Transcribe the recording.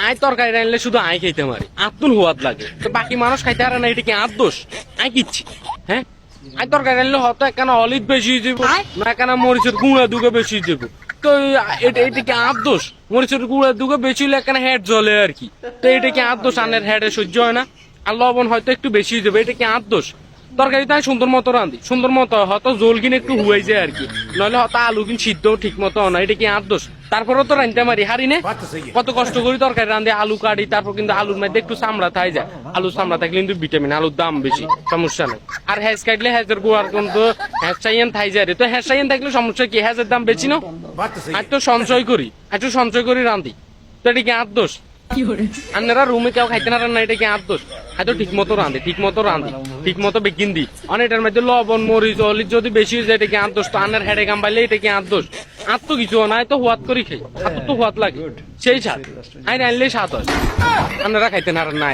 আয় তরকারি রানলে শুধু আয় খাইতে মারি আত্মন হুয়াদ লাগে তো বাকি মানুষ খাইতে পারে না, এটা কি আর দোষ? আয় কিচ্ছি হ্যাঁ, আয় তরকারি রানলে হয়তো একখানা অলিভ বেশি যাবো না একখানা মরিচের গুঁড়া দুগে বেশি যাবো, তো এটা কি আর দোষ? মরিচের গুঁড়া দুগে বেশি হলে একখানা হেড জ্বলে আর কি, তো এটা কি আর দোষ? আনের হেডে সহ্য হয় না, আর লবণ হয়তো একটু বেশি যাবে, এটা কি আর দোষ? তরকারিটা আমি সুন্দর মতো রাঁধি, সুন্দর মতো হয়তো জোল কিনে একটু হুয়াই যায় আর কি, নইলে হয়তো আলু কিন সিদ্ধ ঠিক মতো না, এটা কি আর দোষ? তারপরেও তো রাঁধতে মারি হারি নে, কত কষ্ট করি তরকারি রাঁধে আলু কাটি, তারপর কিন্তু আলুর মধ্যে একটু চামড়া থাই যায়, আলুর চামড়া থাকলে কিন্তু ভিটামিন, আলুর দাম বেশি, সমস্যা নাই। আর হ্যাজ কাটলে হ্যাজের গোয়ার কিন্তু হ্যাজ চাইয়েন থাই যায়, তো হ্যাজ চাইয়েন থাকলে সমস্যা কি? হ্যাজের দাম বেশি না, আর তো সঞ্চয় করি, একটু সঞ্চয় করি রাঁধি, তো এটা কি আর দোষ? আপনারা রুমে কেউ খাইতে না রান্না, এটা কি আর দোষ? হয়তো ঠিক মতো রাঁধে, ঠিক মতো রাঁধি, ঠিক মতো বেকিন দিই, অনেকটার মধ্যে লবণ মরিচ অলিভ যদি বেশি হয়ে যায় এটা কি আর দোষ? তো আনের হেডে কাম পাইলে এটা কি আর দোষ? আর তো কিছু নাই, তো হুয়াদ করি খাই, আর তো হুয়াদ লাগে সেই স্বাদ, আইন আনলেই স্বাদ হয়, আপনারা খাইতে না রান্না।